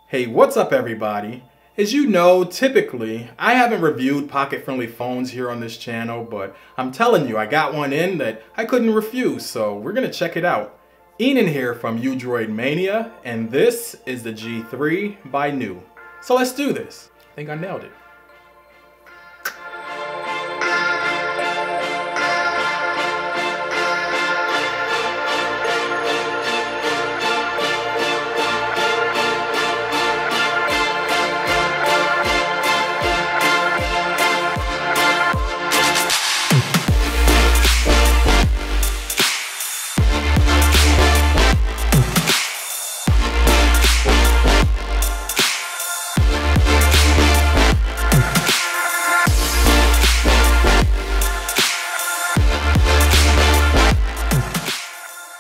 Hey, what's up everybody? As you know, typically, I haven't reviewed pocket-friendly phones here on this channel, but I'm telling you, I got one in that I couldn't refuse, so we're gonna check it out. Enan here from Udroid Mania, and this is the G3 by Nuu. So let's do this. I think I nailed it.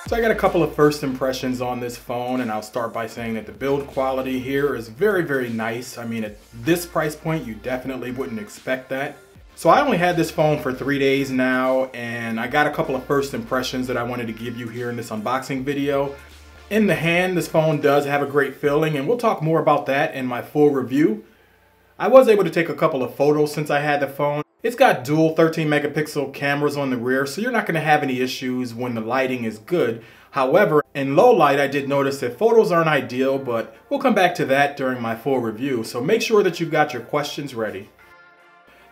So I got a couple of first impressions on this phone, and I'll start by saying that the build quality here is very nice. I mean, at this price point, you definitely wouldn't expect that. So I only had this phone for 3 days now, and I got a couple of first impressions that I wanted to give you here in this unboxing video. In the hand, this phone does have a great feeling, and we'll talk more about that in my full review. I was able to take a couple of photos since I had the phone. It's got dual 13 megapixel cameras on the rear, so you're not going to have any issues when the lighting is good. However, in low light, I did notice that photos aren't ideal, but we'll come back to that during my full review, so make sure that you've got your questions ready.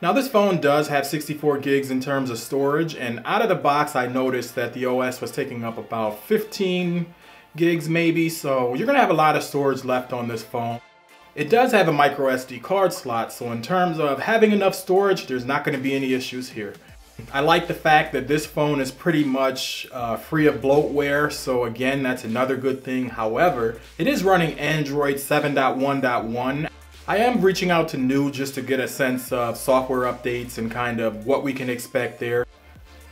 Now this phone does have 64 gigs in terms of storage, and out of the box I noticed that the OS was taking up about 15 gigs maybe, so you're going to have a lot of storage left on this phone. It does have a micro SD card slot, so in terms of having enough storage, there's not going to be any issues here. I like the fact that this phone is pretty much free of bloatware, so again, that's another good thing. However, it is running Android 7.1.1. I am reaching out to Nuu just to get a sense of software updates and kind of what we can expect there.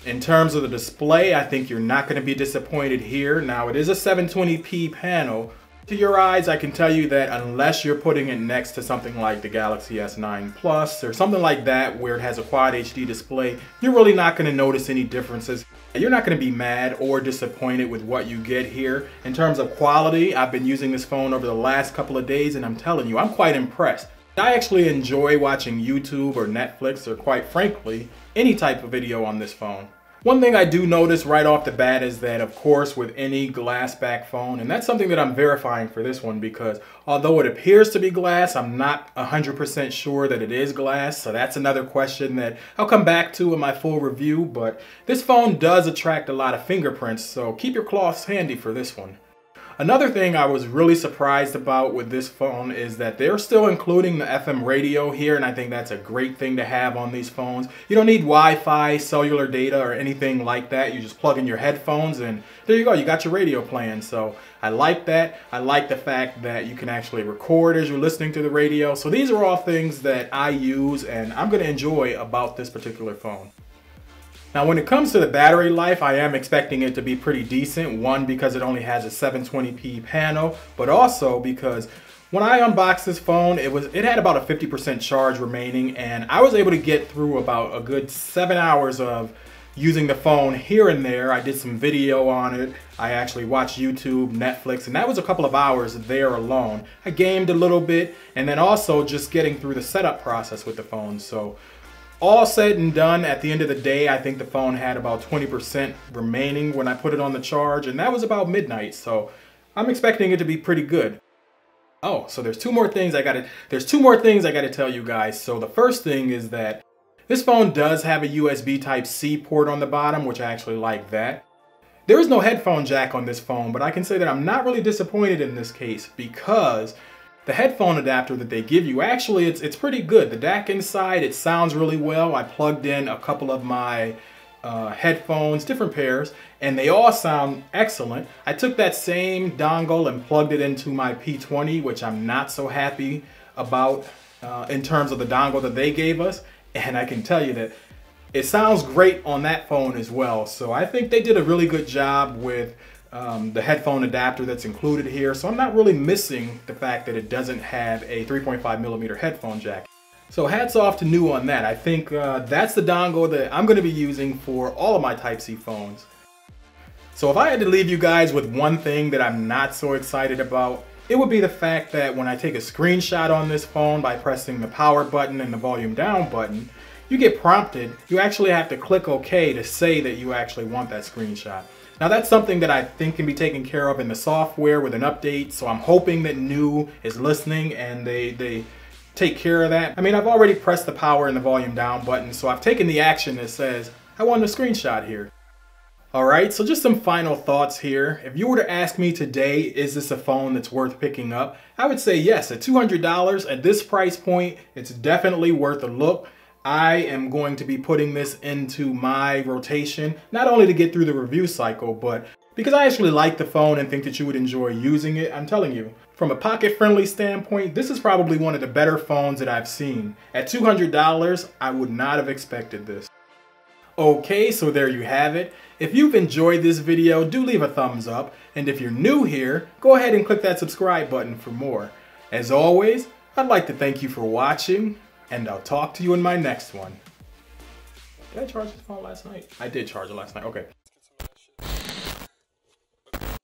In terms of the display, I think you're not going to be disappointed here. Now, it is a 720p panel. To your eyes, I can tell you that unless you're putting it next to something like the Galaxy S9 Plus or something like that where it has a Quad HD display, you're really not going to notice any differences. You're not going to be mad or disappointed with what you get here. In terms of quality, I've been using this phone over the last couple of days and I'm telling you, I'm quite impressed. I actually enjoy watching YouTube or Netflix or quite frankly, any type of video on this phone. One thing I do notice right off the bat is that, of course, with any glass back phone, and that's something that I'm verifying for this one because although it appears to be glass, I'm not 100% sure that it is glass. So that's another question that I'll come back to in my full review. But this phone does attract a lot of fingerprints, so keep your cloths handy for this one. Another thing I was really surprised about with this phone is that they're still including the FM radio here, and I think that's a great thing to have on these phones. You don't need Wi-Fi, cellular data, or anything like that. You just plug in your headphones and there you go, you got your radio playing. So I like that. I like the fact that you can actually record as you're listening to the radio. So these are all things that I use and I'm going to enjoy about this particular phone. Now when it comes to the battery life, I am expecting it to be pretty decent. One, because it only has a 720p panel, but also because when I unboxed this phone, it had about a 50% charge remaining, and I was able to get through about a good 7 hours of using the phone here and there. I did some video on it. I actually watched YouTube, Netflix, and that was a couple of hours there alone. I gamed a little bit, and then also just getting through the setup process with the phone. So all said and done, at the end of the day, I think the phone had about 20% remaining when I put it on the charge, and that was about midnight, so I'm expecting it to be pretty good. Oh, so there's two more things I gotta tell you guys. So the first thing is that this phone does have a USB Type-C port on the bottom, which I actually like that. There is no headphone jack on this phone, but I can say that I'm not really disappointed in this case because the headphone adapter that they give you, actually, it's pretty good. The DAC inside, it sounds really well. I plugged in a couple of my headphones, different pairs, and they all sound excellent. I took that same dongle and plugged it into my P20, which I'm not so happy about in terms of the dongle that they gave us. And I can tell you that it sounds great on that phone as well. So I think they did a really good job with the headphone adapter that's included here, so I'm not really missing the fact that it doesn't have a 3.5mm headphone jack. So hats off to Nuu on that. I think that's the dongle that I'm going to be using for all of my Type-C phones. So if I had to leave you guys with one thing that I'm not so excited about, it would be the fact that when I take a screenshot on this phone by pressing the power button and the volume down button, you get prompted. You actually have to click OK to say that you actually want that screenshot. Now that's something that I think can be taken care of in the software with an update, so I'm hoping that Nuu is listening and they take care of that. I mean, I've already pressed the power and the volume down button, so I've taken the action that says, I want a screenshot here. Alright, so just some final thoughts here. If you were to ask me today, is this a phone that's worth picking up? I would say yes. At $200 at this price point, it's definitely worth a look. I am going to be putting this into my rotation, not only to get through the review cycle, but because I actually like the phone and think that you would enjoy using it. I'm telling you, from a pocket-friendly standpoint, this is probably one of the better phones that I've seen. At $200, I would not have expected this. Okay, so there you have it. If you've enjoyed this video, do leave a thumbs up. And if you're new here, go ahead and click that subscribe button for more. As always, I'd like to thank you for watching, and I'll talk to you in my next one. Did I charge this phone last night? I did charge it last night. Okay.